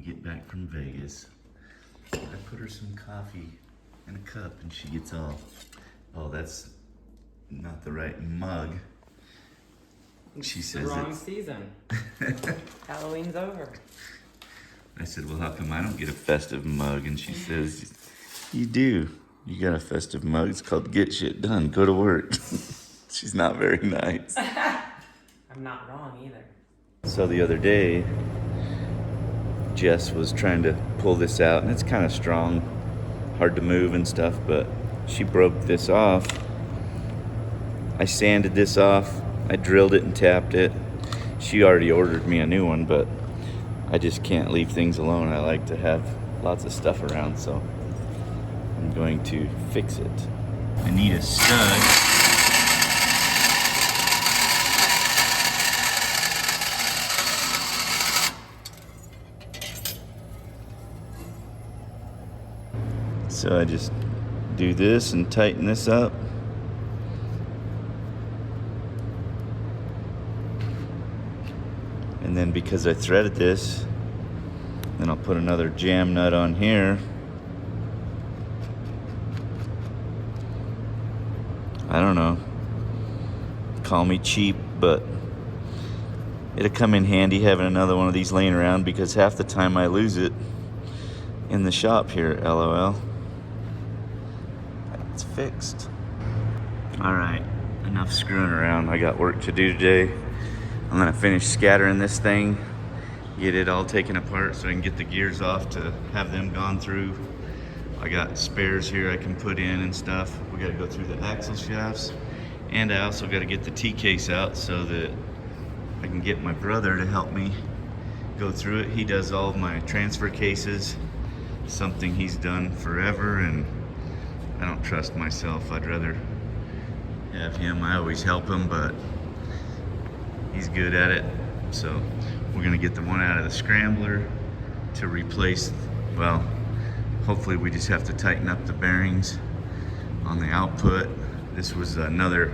get back from Vegas. I put her some coffee in a cup and she gets all, oh, that's not the right mug. She says the wrong season. Halloween's over. I said, well, how come I don't get a festive mug? And she says, you do. You got a festive mug. It's called Get Shit Done. Go to work. She's not very nice. I'm not wrong either. So the other day, Jess was trying to pull this out, and it's kind of strong, hard to move and stuff, but she broke this off. I sanded this off. I drilled it and tapped it. She already ordered me a new one, but I just can't leave things alone. I like to have lots of stuff around, so I'm going to fix it. I need a stud. So I just do this and tighten this up. And then because I threaded this, then I'll put another jam nut on here. I don't know. Call me cheap, but it'll come in handy having another one of these laying around because half the time I lose it in the shop here, LOL. It's fixed. All right, enough screwing around. I got work to do today. I'm gonna finish scattering this thing, get it all taken apart so I can get the gears off to have them gone through. I got spares here I can put in and stuff. We gotta go through the axle shafts, and I also gotta get the T-case out so that I can get my brother to help me go through it. He does all of my transfer cases, something he's done forever, and I don't trust myself. I'd rather have him. I always help him, but he's good at it. So we're gonna get the one out of the Scrambler to replace, well, hopefully we just have to tighten up the bearings on the output. This was another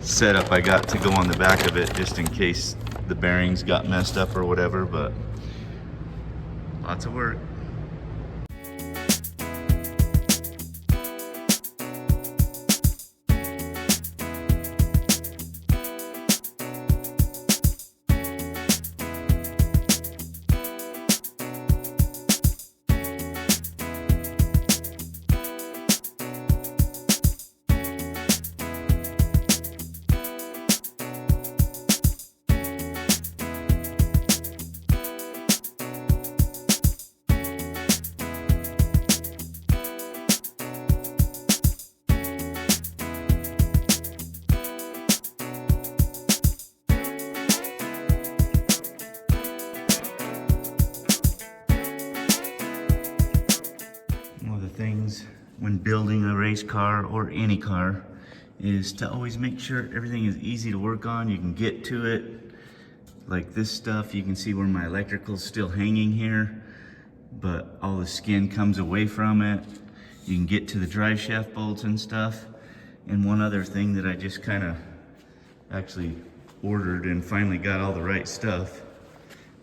setup I got to go on the back of it just in case the bearings got messed up or whatever, but lots of work. Things when building a race car or any car is to always make sure everything is easy to work on. You can get to it. Like this stuff, you can see where my electrical's still hanging here, but all the skin comes away from it. You can get to the drive shaft bolts and stuff. And one other thing that I just kind of actually ordered and finally got all the right stuff,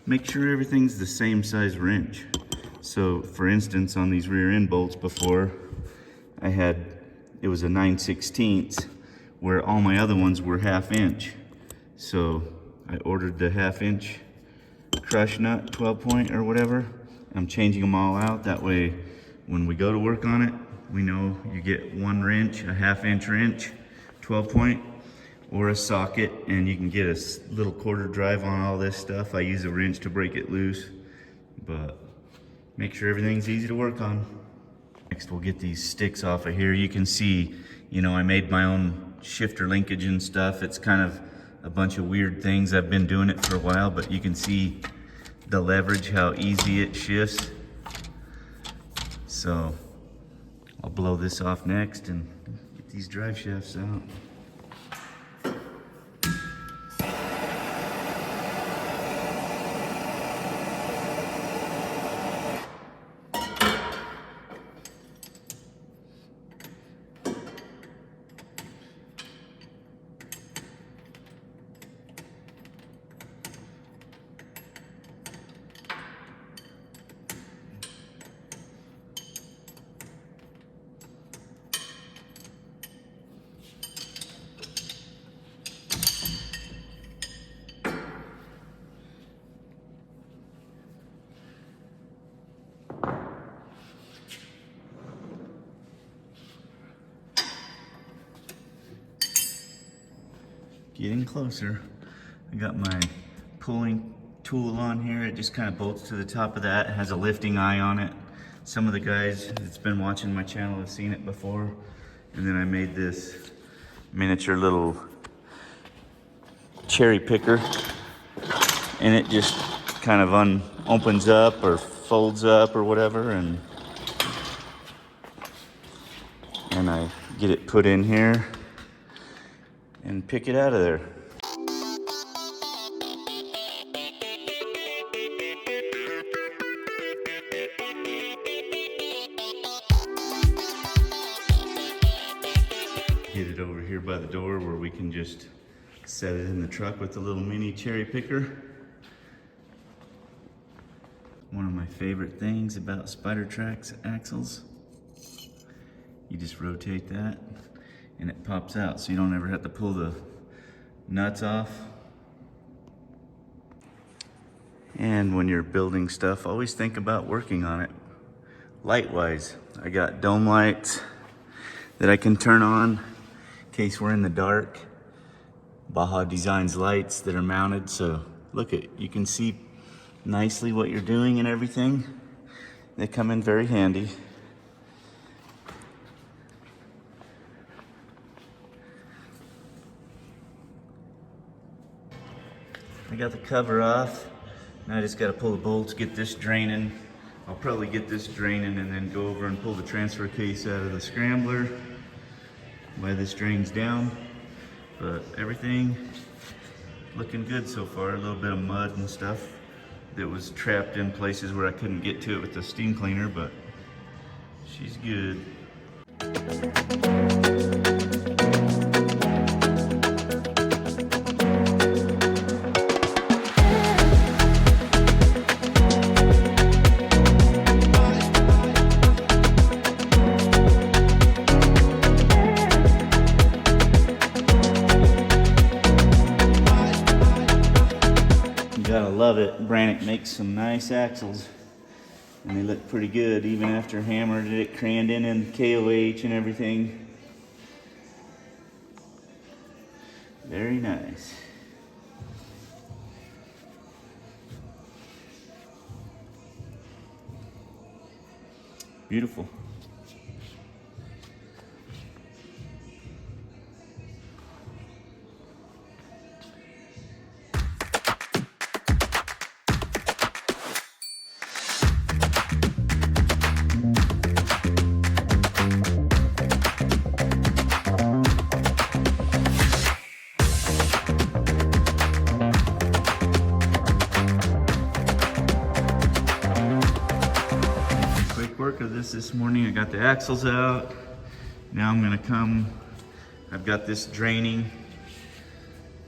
make sure everything's the same size wrench. So for instance, on these rear end bolts before, it was a 9/16, where all my other ones were 1/2 inch. So I ordered the 1/2 inch crush nut, 12 point or whatever. I'm changing them all out. That way, when we go to work on it, we know you get one wrench, a 1/2 inch wrench, 12 point, or a socket, and you can get a little quarter drive on all this stuff. I use a wrench to break it loose, but make sure everything's easy to work on. Next, we'll get these sticks off of here. You can see, you know, I made my own shifter linkage and stuff. It's kind of a bunch of weird things. I've been doing it for a while, but you can see the leverage, how easy it shifts. So I'll blow this off next and get these drive shafts out. getting closer. I got my pulling tool on here. It just kind of bolts to the top of that. It has a lifting eye on it. Some of the guys that's been watching my channel have seen it before. And then I made this miniature little cherry picker, and it just kind of opens up or folds up or whatever, and I get it put in here and pick it out of there. Get it over here by the door where we can just set it in the truck with the little mini cherry picker. One of my favorite things about SpiderTrack's axles, you just rotate that and it pops out, so you don't ever have to pull the nuts off. And when you're building stuff, always think about working on it light-wise. I got dome lights that I can turn on in case we're in the dark. Baja Designs lights that are mounted, so look at, you can see nicely what you're doing and everything. They come in very handy. I got the cover off. Now I just got to pull the bolts, get this draining. I'll probably get this draining and then go over and pull the transfer case out of the Scrambler while this drains down. But everything looking good so far. A little bit of mud and stuff that was trapped in places where I couldn't get to it with the steam cleaner, but she's good. Gotta love it. Brannick makes some nice axles and they look pretty good even after hammered it, crammed in KOH and everything. Very nice. Beautiful. Work of this morning. I got the axles out. Now I'm gonna come, I've got this draining.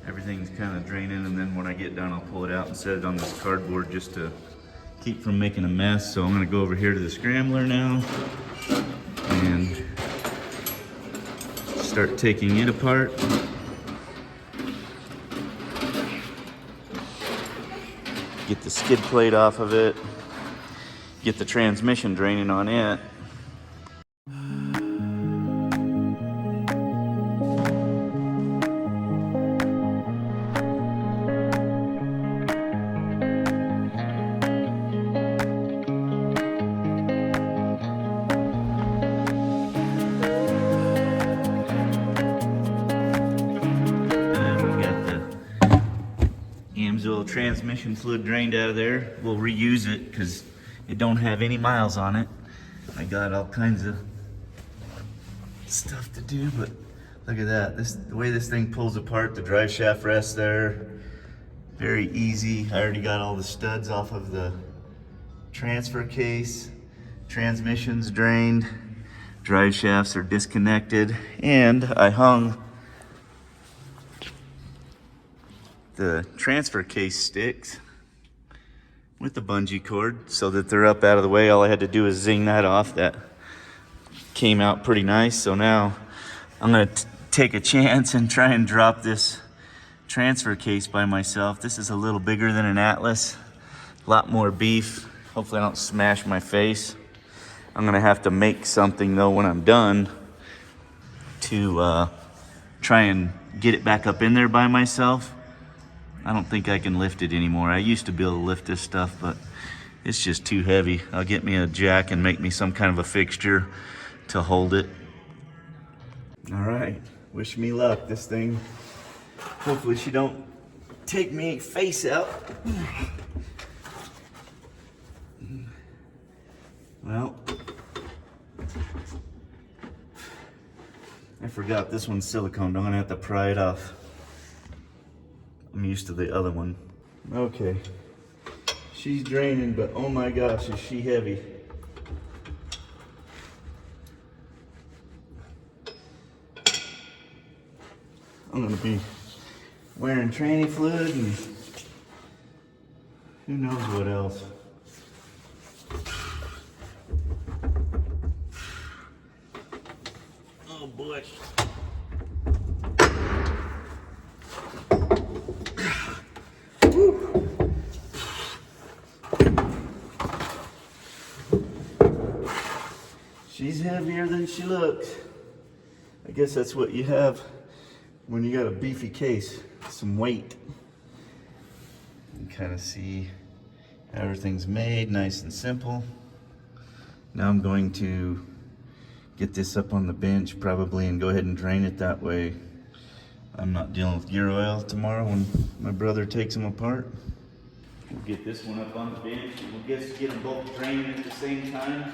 Everything's kind of draining, and then when I get done I'll pull it out and set it on this cardboard just to keep from making a mess. So I'm gonna go over here to the Scrambler now and start taking it apart. Get the skid plate off of it. Get the transmission draining on it. Transmission fluid drained out of there. We'll reuse it because it don't have any miles on it. I got all kinds of stuff to do, but look at that. The way this thing pulls apart, the drive shaft rests there. Very easy. I already got all the studs off of the transfer case. Transmission's drained. Drive shafts are disconnected, and I hung the transfer case sticks with the bungee cord so that they're up out of the way. All I had to do is zing that off. That came out pretty nice. So now I'm gonna take a chance and try and drop this transfer case by myself. This is a little bigger than an Atlas, a lot more beef. Hopefully I don't smash my face. I'm gonna have to make something though when I'm done to try and get it back up in there by myself. I don't think I can lift it anymore. I used to be able to lift this stuff, but it's just too heavy. I'll get me a jack and make me some kind of a fixture to hold it. All right, wish me luck. This thing, hopefully she don't take me face out. Well, I forgot this one's silicone. I'm gonna have to pry it off. I'm used to the other one. Okay, she's draining, but oh my gosh, is she heavy. I'm gonna be wearing tranny fluid and who knows what else. Oh boy. She's heavier than she looks. I guess that's what you have when you got a beefy case, some weight. You can kind of see how everything's made, nice and simple. Now I'm going to get this up on the bench probably and go ahead and drain it that way. I'm not dealing with gear oil tomorrow when my brother takes them apart. We'll get this one up on the bench and we'll get them both drained at the same time.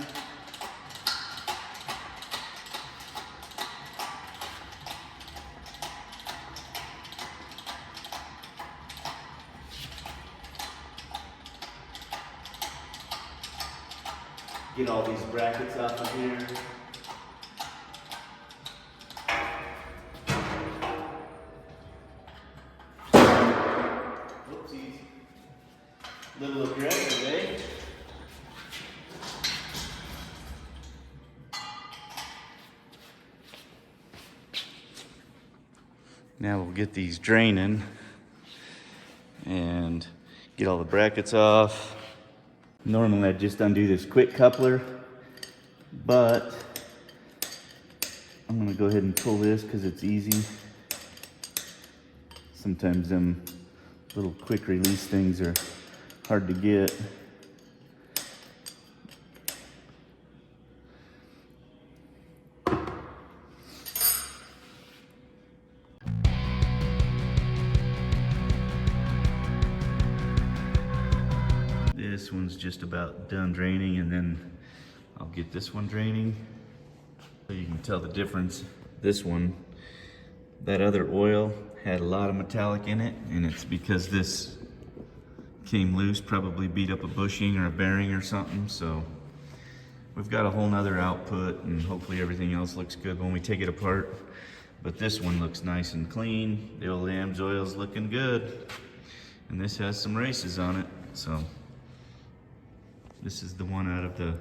Get all these brackets off of here. Whoopsies. Little aggressive, eh? Now we'll get these draining and get all the brackets off. Normally I'd just undo this quick coupler, but I'm gonna go ahead and pull this because it's easy. Sometimes them little quick release things are hard to get. This one's just about done draining, and then I'll get this one draining. So you can tell the difference. This one, that other oil had a lot of metallic in it, and it's because this came loose, probably beat up a bushing or a bearing or something. So we've got a whole nother output, and hopefully everything else looks good when we take it apart. But this one looks nice and clean. The old AMS oil's looking good. And this has some races on it, so. This is the one out of the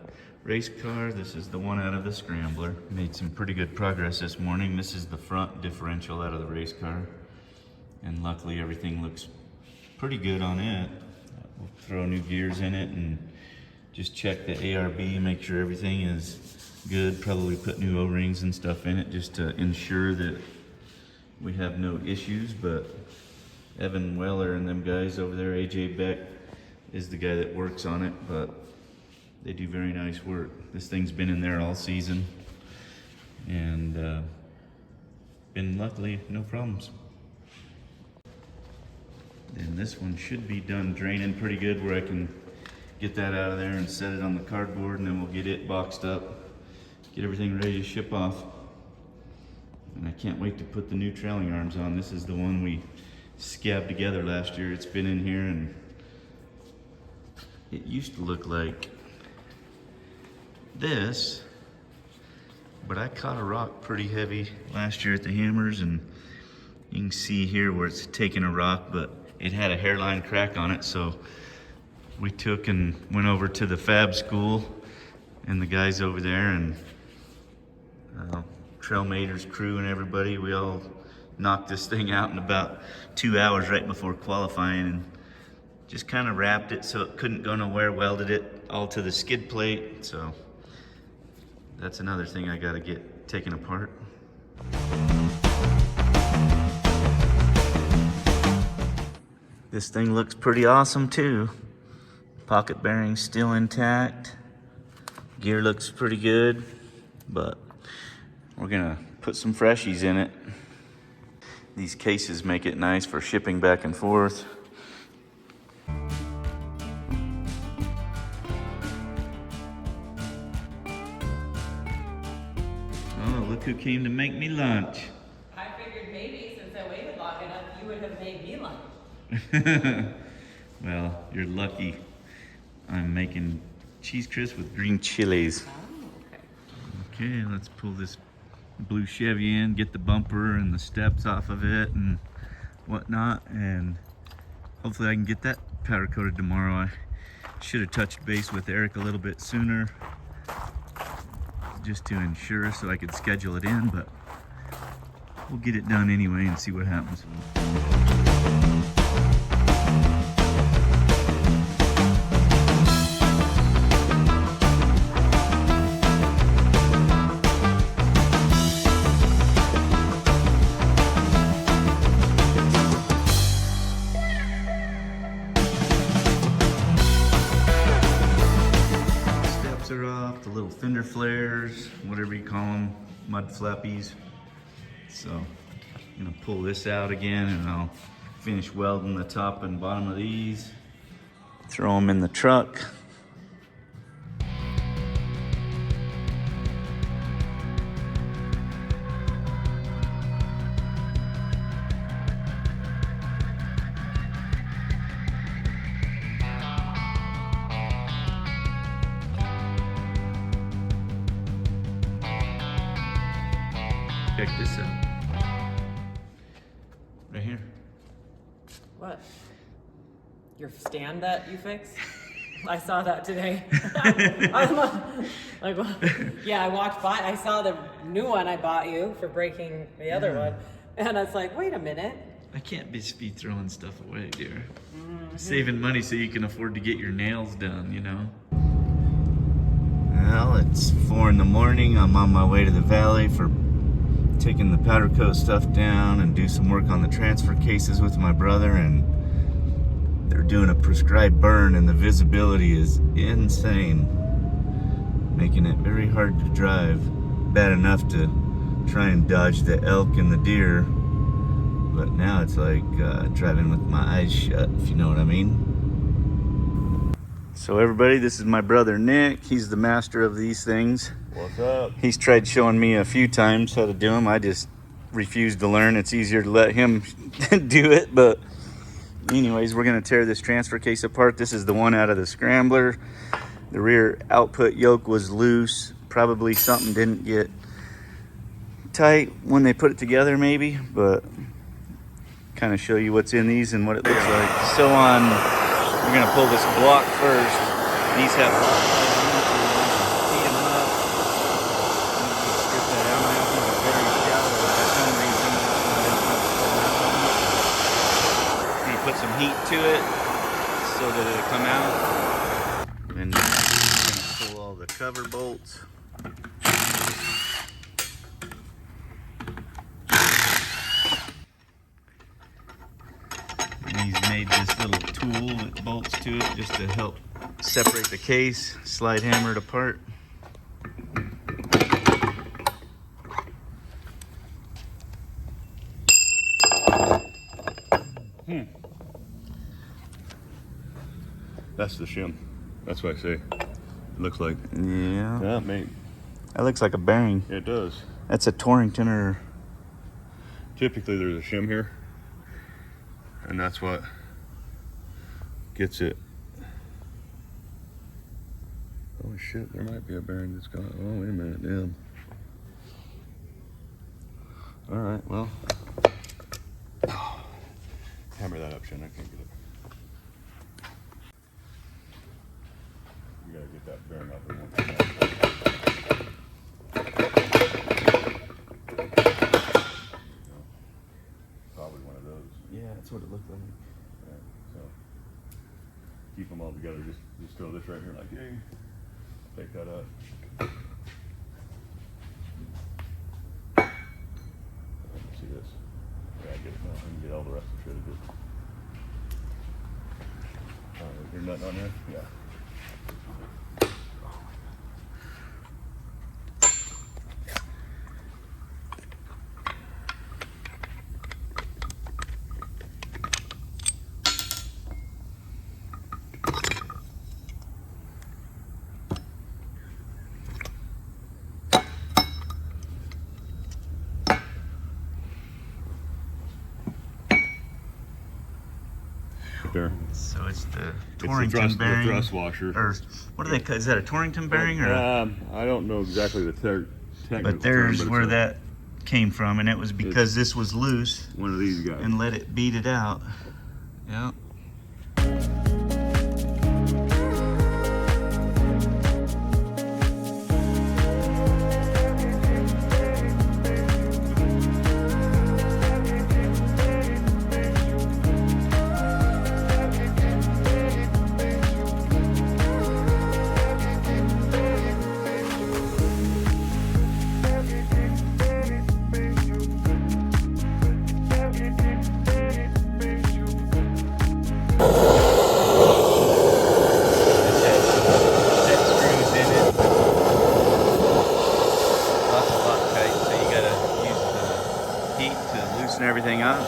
race car. This is the one out of the Scrambler. Made some pretty good progress this morning. This is the front differential out of the race car. And luckily everything looks pretty good on it. We'll throw new gears in it and just check the ARB, make sure everything is good. Probably put new O-rings and stuff in it just to ensure that we have no issues. But Evan Weller and them guys over there, AJ Beck is the guy that works on it, but they do very nice work. This thing's been in there all season and been luckily no problems. And this one should be done draining pretty good where I can get that out of there and set it on the cardboard, and then we'll get it boxed up, get everything ready to ship off. And I can't wait to put the new trailing arms on. This is the one we scabbed together last year. It's been in here and it used to look like this, but I caught a rock pretty heavy last year at the Hammers, and you can see here where it's taking a rock, but it had a hairline crack on it. So we took and went over to the fab school and the guys over there, and Trailmater's crew and everybody, we all knocked this thing out in about 2 hours right before qualifying, and just kind of wrapped it so it couldn't go nowhere, welded it all to the skid plate. So that's another thing I got to get taken apart. This thing looks pretty awesome too. Pocket bearing still intact. Gear looks pretty good, but we're gonna put some freshies in it. These cases make it nice for shipping back and forth. Oh, look who came to make me lunch. I figured maybe since I waited long enough, you would have made me lunch. Well, you're lucky. I'm making cheese crisp with green chilies. Oh, okay. Okay, let's pull this blue Chevy in, get the bumper and the steps off of it and whatnot, and hopefully I can get that powder coated tomorrow. I should have touched base with Eric a little bit sooner just to ensure so I could schedule it in, but we'll get it done anyway and see what happens. Are off, the little fender flares, whatever you call them, mud flappies. So I'm gonna pull this out again and I'll finish welding the top and bottom of these, throw them in the truck. Check this out. Right here. What? Your stand that you fixed? I saw that today. I'm like, well, yeah, I walked by. I saw the new one I bought you for breaking the other one. And I was like, wait a minute. I can't just be throwing stuff away, dear. Saving money so you can afford to get your nails done, you know? Well, it's 4 in the morning. I'm on my way to the valley for taking the powder coat stuff down and do some work on the transfer cases with my brother, and they're doing a prescribed burn and the visibility is insane, making it very hard to drive. Bad enough to try and dodge the elk and the deer, but now it's like driving with my eyes shut, if you know what I mean. So everybody, this is my brother Nick. He's the master of these things. What's up? He's tried showing me a few times how to do them. I just refuse to learn. It's easier to let him do it. But anyways, we're going to tear this transfer case apart. This is the one out of the Scrambler. The rear output yoke was loose. Probably something didn't get tight when they put it together maybe. But kind of show you what's in these and what it looks like. So we're going to pull this block first. These have put some heat to it so that it'll come out. And then I'm gonna pull all the cover bolts. And he's made this little tool that bolts to it just to help separate the case, slide hammer it apart. That's the shim. That's what I say. It looks like. Yeah. Yeah, mate. That looks like a bearing. It does. That's a Torrington or... Typically there's a shim here, and that's what gets it. Oh shit, there might be a bearing that's gone. Oh, wait a minute, damn. All right, well. Hammer that up, Shannon. I can't get it. You gotta get that bearing up in one. Probably one of those. Yeah, that's what it looked like. Yeah, so keep them all together. Just throw this right here like, hey, take that up. See this? Yeah, I get it now. I can get all the rest of the shit. Your nut on there? Yeah. There. So it's the It's the Torrington bearing. the thrust washer. Or what do they call? Is that a Torrington bearing or? I don't know exactly the technical But there's term, but where it's that came from, and it was because this was loose one of these guys. and let it beat it out. Yep. Loosen everything up.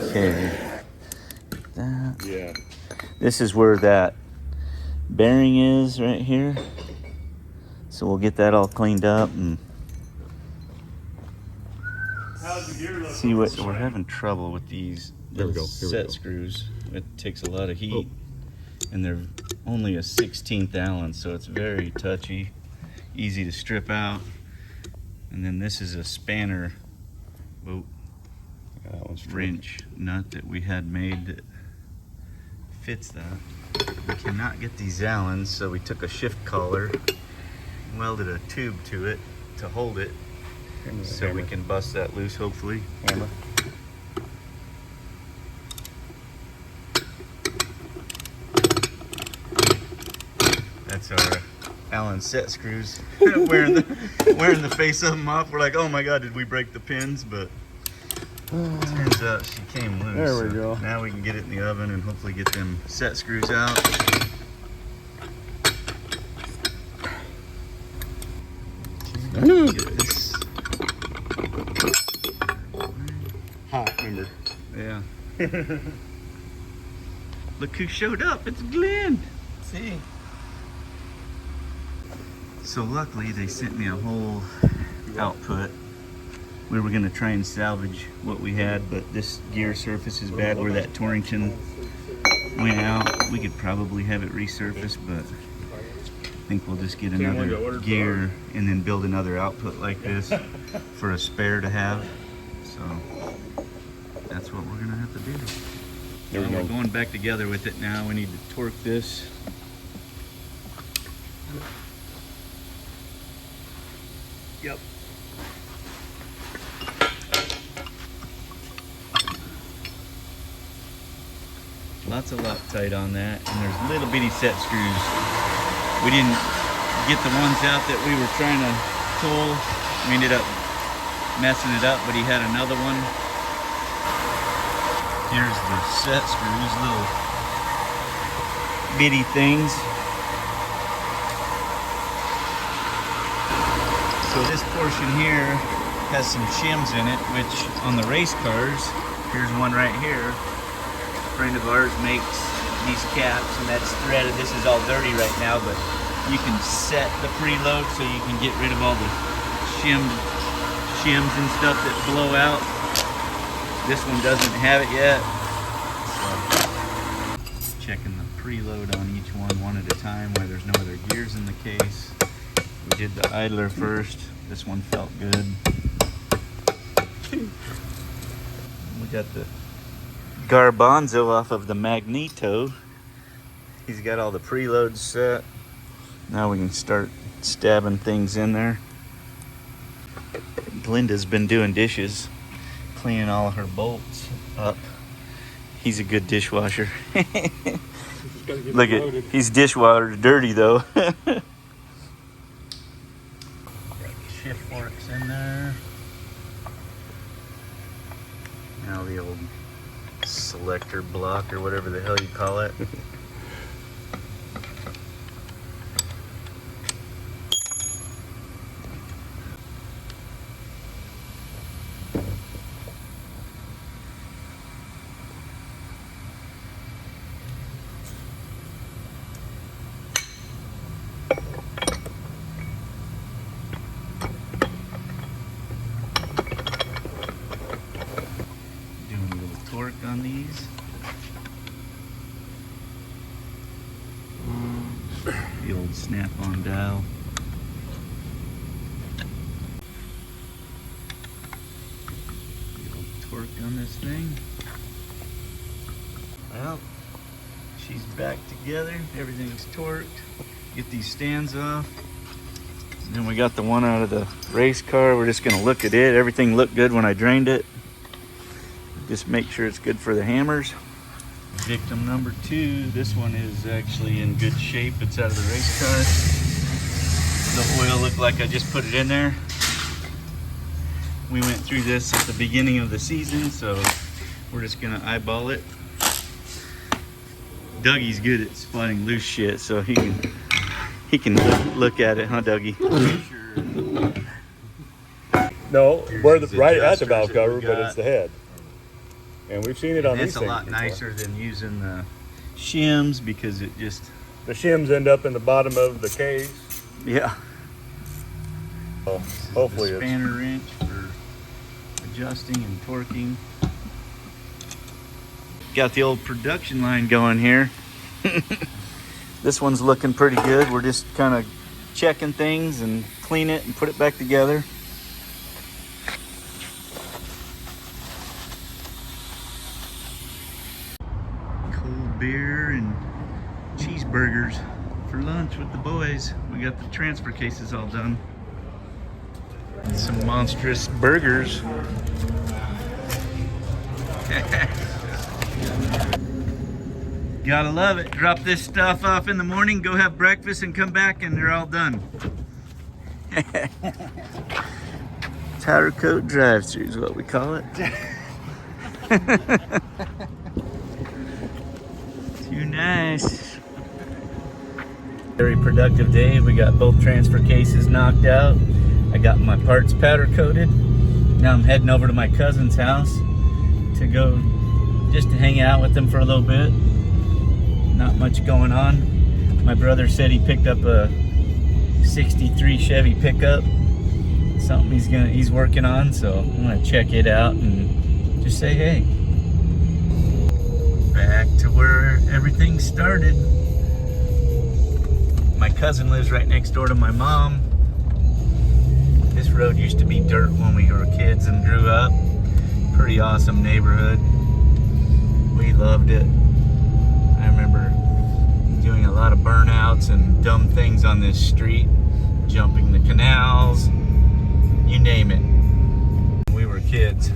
Okay. That. Yeah. This is where that bearing is right here. So we'll get that all cleaned up and How's the gear look? see what we're having trouble with these Here we little go, here we set go. screws. It takes a lot of heat and they're only a 16th Allen, so it's very touchy, easy to strip out. And then this is a spanner That one's wrench nut that we had made that fits that. We cannot get these Allens, so we took a shift collar, welded a tube to it to hold it, so we can bust that loose hopefully. hammer. That's our Allen set screws. wearing the face of them off. We're like, oh my god, did we break the pins? But turns out she came loose. There we so go. Now we can get it in the oven and hopefully get them set screws out. Get this. Hot, remember? Yeah. Look who showed up. It's Glenn. See. So luckily they sent me a whole output. We were gonna try and salvage what we had, but this gear surface is bad where that Torrington went out. We could probably have it resurfaced, but I think we'll just get another gear and then build another output like this for a spare to have. So that's what we're gonna have to do. There we We're go. going back together with it now. We need to torque this. Yep. Lots of Loctite on that, and there's little bitty set screws. We didn't get the ones out that we were trying to pull. We ended up messing it up, but he had another one. Here's the set screws, little bitty things. So this portion here has some shims in it, which on the race cars, here's one right here. A friend of ours makes these caps, and that's threaded. This is all dirty right now, but you can set the preload so you can get rid of all the shims and stuff that blow out. This one doesn't have it yet. So, checking the preload on each one at a time, why there's no other gears in the case. We did the idler first. This one felt good. We got the Garbanzo off of the Magneto. He's got all the preloads set. Now we can start stabbing things in there. Glinda's been doing dishes, cleaning all of her bolts up. He's a good dishwasher. Look at, he's dishwater dirty though. Shift forks in there. the old selector block or whatever the hell you call it. Doing a little torque on these. The old snap-on dial. The old torque on this thing. Well, she's back together. Everything's torqued. Get these stands off. And then we got the one out of the race car. We're just gonna look at it. Everything looked good when I drained it. Just make sure it's good for the hammers. Victim number 2. This one is actually in good shape. It's out of the race car. The oil looked like I just put it in there. We went through this at the beginning of the season, so we're just gonna eyeball it. Dougie's good at spotting loose shit, so he can look at it, huh, Dougie? No, we're Here's right at the adjusters valve that cover, we but got. it's the head. And we've seen it on these It's a things lot before. nicer than using the shims because it just, The shims end up in the bottom of the case. yeah. So hopefully The it's spanner wrench for adjusting and torquing. Got the old production line going here. This one's looking pretty good. We're just kind of checking things and clean it and put it back together. Cold beer and cheeseburgers for lunch with the boys. We got the transfer cases all done. Some monstrous burgers. Gotta love it. Drop this stuff off in the morning, go have breakfast, and come back, and they're all done. Powder coat drive-through is what we call it. Too nice. Very productive day. We got both transfer cases knocked out. I got my parts powder coated. Now I'm heading over to my cousin's house to go just to hang out with them for a little bit. Not much going on. My brother said he picked up a 63 Chevy pickup. Something he's working on, so I'm gonna check it out and just say hey. Back to where everything started. My cousin lives right next door to my mom. This road used to be dirt when we were kids and grew up. Pretty awesome neighborhood. We loved it. I remember doing a lot of burnouts and dumb things on this street, jumping the canals, you name it. We were kids.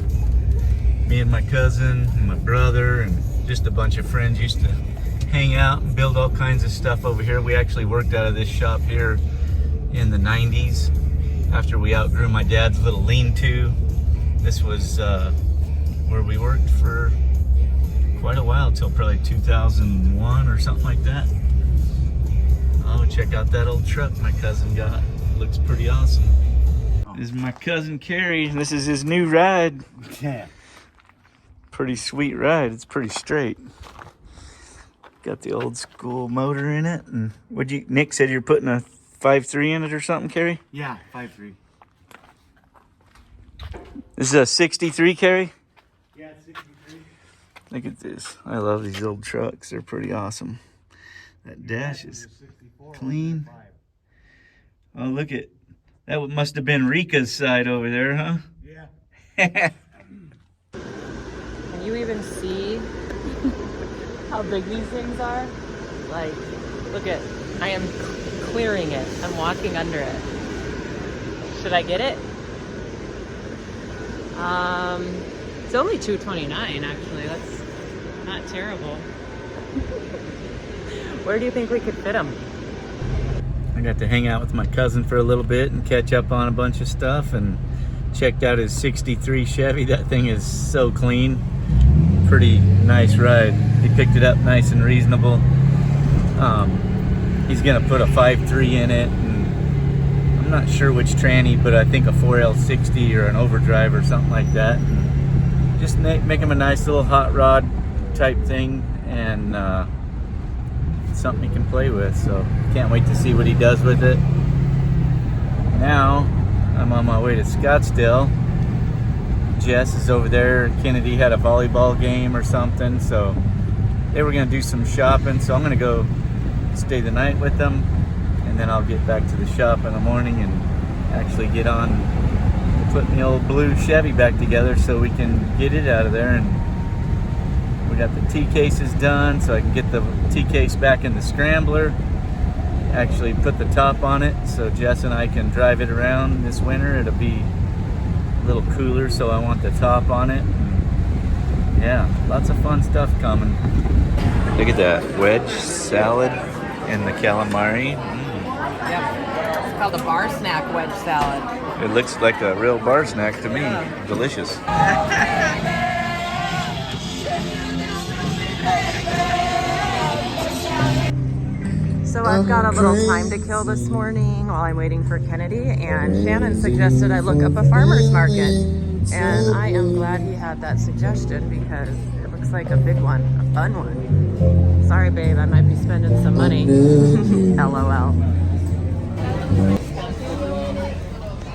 Me and my cousin and my brother and just a bunch of friends used to hang out and build all kinds of stuff over here. We actually worked out of this shop here in the 90s after we outgrew my dad's little lean-to. This was where we worked for quite a while, till probably 2001 or something like that. Oh, check out that old truck my cousin got. Looks pretty awesome. This is my cousin Kerry. This is his new ride. Yeah. Pretty sweet ride. It's pretty straight. Got the old school motor in it. And Nick said you're putting a 5.3 in it or something, Kerry? Yeah, 5.3. This is a 63, Kerry? Yeah, it's 63. Look at this. I love these old trucks. They're pretty awesome. That dash is clean. Oh, look at that. Must have been Rika's side over there, huh? Yeah. Can you even see how big these things are? Like, look at, I am clearing it. I'm walking under it. Should I get it? It's only $229 actually. That's not terrible. Where do you think we could fit them? I got to hang out with my cousin for a little bit and catch up on a bunch of stuff, and checked out his 63 Chevy. That thing is so clean. Pretty nice ride. He picked it up nice and reasonable. He's gonna put a 5.3 in it, and I'm not sure which tranny, but I think a 4L60 or an overdrive or something like that. And just make him a nice little hot rod type thing, and something he can play with. So can't wait to see what he does with it. Now I'm on my way to Scottsdale. Jess is over there. Kennedy had a volleyball game or something, so they were gonna do some shopping. So I'm gonna go stay the night with them, and then I'll get back to the shop in the morning and actually get on putting the old blue Chevy back together so we can get it out of there. And we got the T-cases done, so I can get the T-case back in the Scrambler, actually put the top on it so Jess and I can drive it around this winter. It'll be a little cooler, so I want the top on it. And yeah, lots of fun stuff coming. Look at that wedge salad and the calamari. Yep. It's called a bar snack wedge salad. It looks like a real bar snack to me. Delicious. So I've got a little time to kill this morning while I'm waiting for Kennedy, and Shannon suggested I look up a farmer's market. And I am glad he had that suggestion because it looks like a big one, a fun one. Sorry, babe, I might be spending some money. LOL.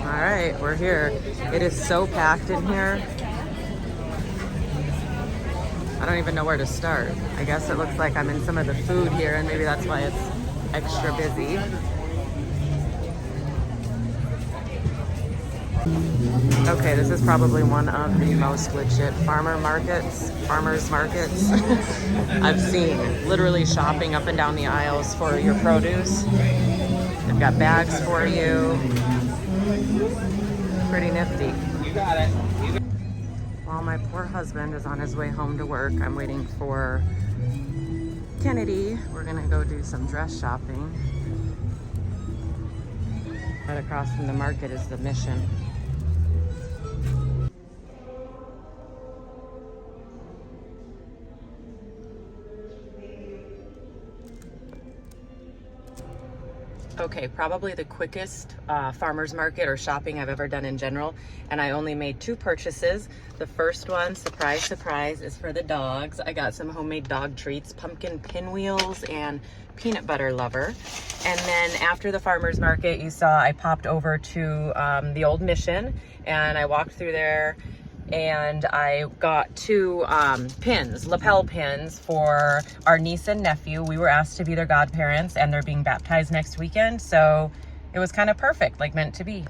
All right, we're here. It is so packed in here. I don't even know where to start. I guess it looks like I'm in some of the food here, and maybe that's why it's extra busy. Okay, this is probably one of the most legit farmers markets I've seen. Literally shopping up and down the aisles for your produce. They've got bags for you. Pretty nifty. You got it. While my poor husband is on his way home to work, I'm waiting for Kennedy. We're gonna go do some dress shopping. Right across from the market is the Mission. Okay, probably the quickest farmer's market or shopping I've ever done in general, and I only made 2 purchases. The first one, surprise, surprise, is for the dogs. I got some homemade dog treats, pumpkin pinwheels and peanut butter lover. And then after the farmer's market, you saw I popped over to the old Mission, and I walked through there, and I got 2 pins, lapel pins for our niece and nephew. We were asked to be their godparents, and they're being baptized next weekend, so it was kind of perfect, like meant to be.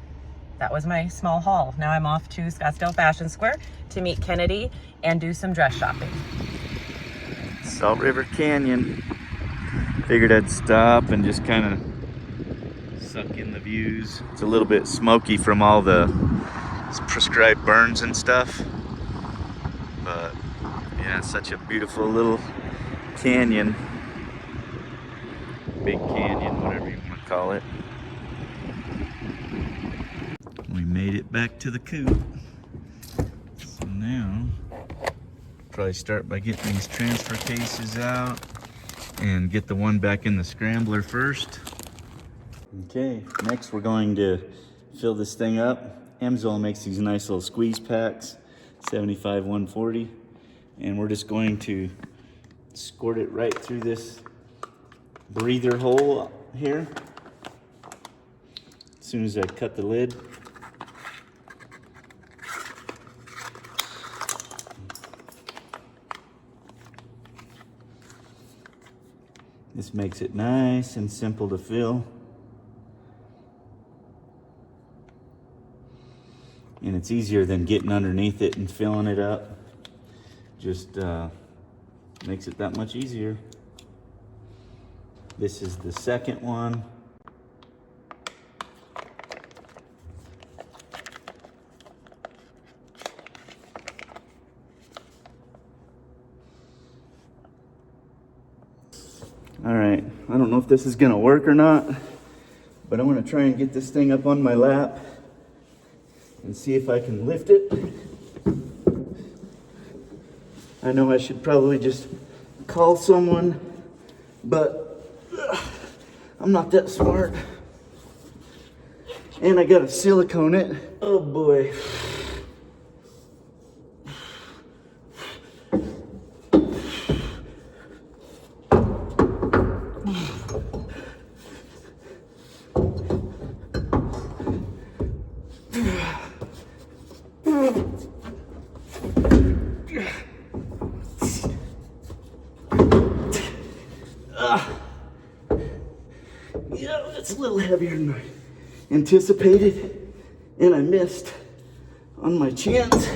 That was my small haul. Now I'm off to Scottsdale Fashion Square to meet Kennedy and do some dress shopping. Salt River Canyon. Figured I'd stop and just kind of suck in the views. It's a little bit smoky from all the prescribed burns and stuff, but yeah, such a beautiful little canyon, big canyon, whatever you want to call it. We made it back to the coop, so now probably start by getting these transfer cases out and get the one back in the Scrambler first. Okay, next we're going to fill this thing up. Amsoil makes these nice little squeeze packs, 75 140, and we're just going to squirt it right through this breather hole here as soon as I cut the lid. This makes it nice and simple to fill. And it's easier than getting underneath it and filling it up. Just makes it that much easier. This is the second one. All right, I don't know if this is gonna work or not, but I'm gonna try and get this thing up on my lap and and see if I can lift it. I know I should probably just call someone, but I'm not that smart. And I gotta silicone it. Oh boy. Yeah, it's a little heavier than I anticipated, and I missed on my chance.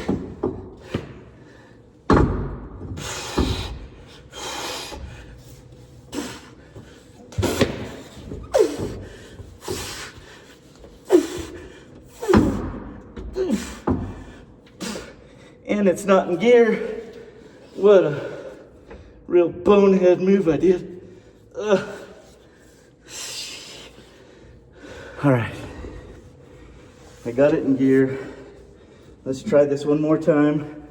And it's not in gear. What a real bonehead move I did. All right, I got it in gear. Let's try this one more time.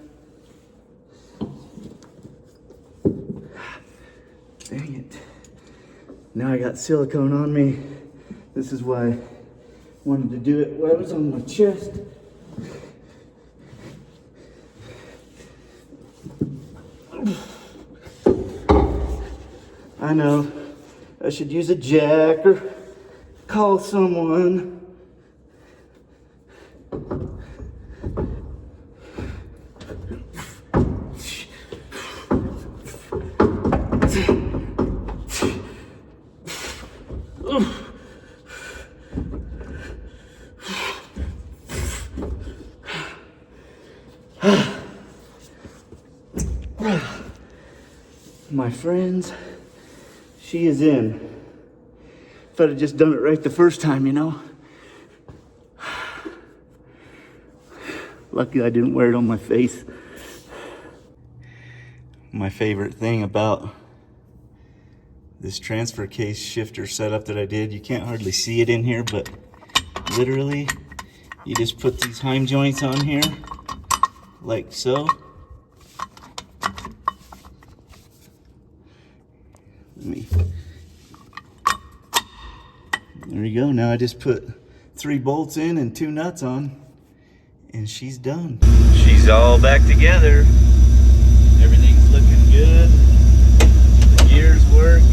Dang it. Now I got silicone on me. This is why I wanted to do it while I was on my chest. I know, I should use a jack or call someone. My friends, she is in. If I'd have just done it right the first time, you know. Lucky I didn't wear it on my face. My favorite thing about this transfer case shifter setup that I did, you can't hardly see it in here, but literally you just put these heim joints on here like so. There you go. Now I just put 3 bolts in and 2 nuts on, and she's done. She's all back together. Everything's looking good. The gears work.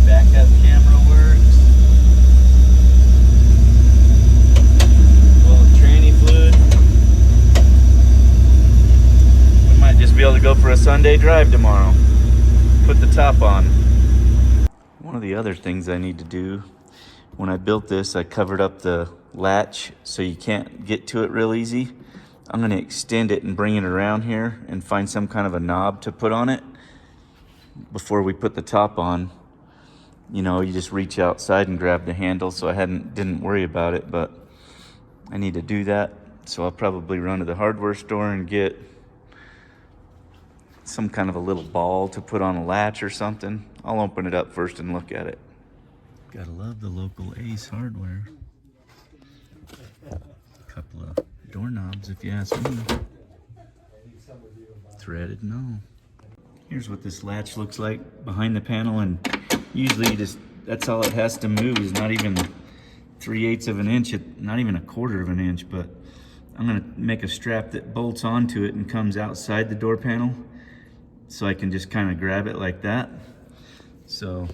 Backup camera works. Well, tranny fluid. We might just be able to go for a Sunday drive tomorrow. Put the top on. One of the other things I need to do, when I built this, I covered up the latch so you can't get to it real easy. I'm going to extend it and bring it around here and find some kind of a knob to put on it before we put the top on. You know, you just reach outside and grab the handle, so I didn't worry about it, but I need to do that. So I'll probably run to the hardware store and get some kind of a little ball to put on a latch or something. I'll open it up first and look at it. Gotta love the local Ace hardware. Couple of doorknobs, if you ask me. Threaded, no. Here's what this latch looks like behind the panel, and usually that's all it has to move, is not even 3/8 of an inch, not even 1/4 of an inch, but I'm gonna make a strap that bolts onto it and comes outside the door panel, so I can just kind of grab it like that. So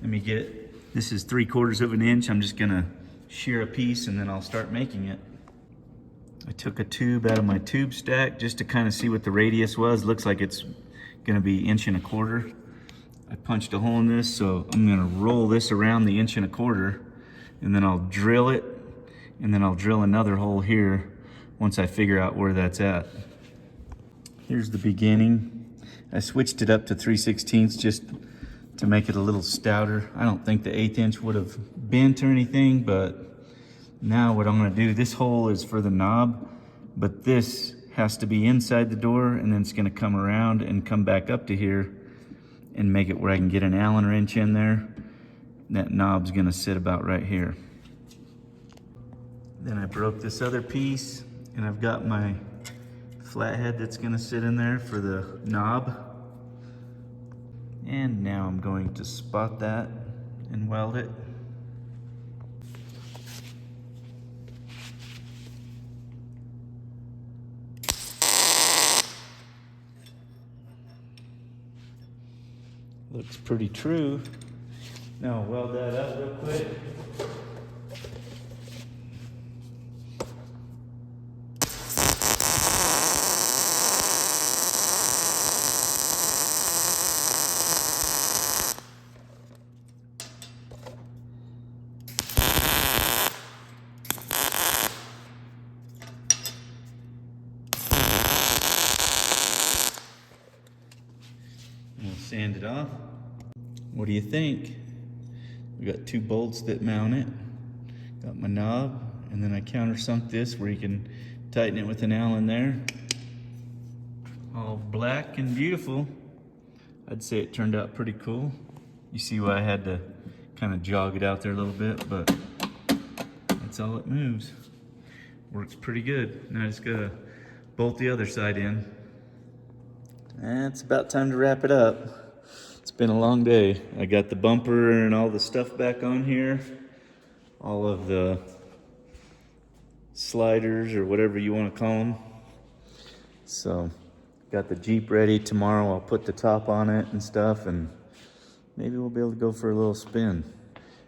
let me get, this is 3/4 of an inch. I'm just gonna shear a piece and then I'll start making it. I took a tube out of my tube stack just to kind of see what the radius was. Looks like it's gonna be 1.25 inches. I punched a hole in this, so I'm gonna roll this around the 1.25 inches, and then I'll drill it, and then I'll drill another hole here once I figure out where that's at. Here's the beginning. I switched it up to 3/16 just to make it a little stouter. I don't think the 1/8 inch would have bent or anything, but now what I'm gonna do, this hole is for the knob, but this has to be inside the door, and then it's gonna come around and come back up to here, and make it where I can get an Allen wrench in there. That knob's gonna sit about right here. Then I broke this other piece, and I've got my flathead that's gonna sit in there for the knob. And now I'm going to spot that and weld it. Looks pretty true. Now weld that up real quick. We'll sand it off. What do you think? We got 2 bolts that mount it. Got my knob, and then I countersunk this where you can tighten it with an Allen there. All black and beautiful. I'd say it turned out pretty cool. You see why I had to kind of jog it out there a little bit, but that's all it moves. Works pretty good. Now I just gotta bolt the other side in. And it's about time to wrap it up. It's been a long day. I got the bumper and all the stuff back on here. All of the sliders or whatever you want to call them. So, got the Jeep ready. Tomorrow I'll put the top on it and stuff, and maybe we'll be able to go for a little spin.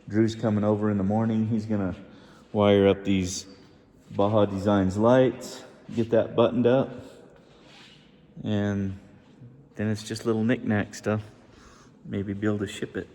Drew's coming over in the morning. He's gonna wire up these Baja Designs lights, get that buttoned up, and then it's just little knick-knack stuff. Maybe be able to ship it.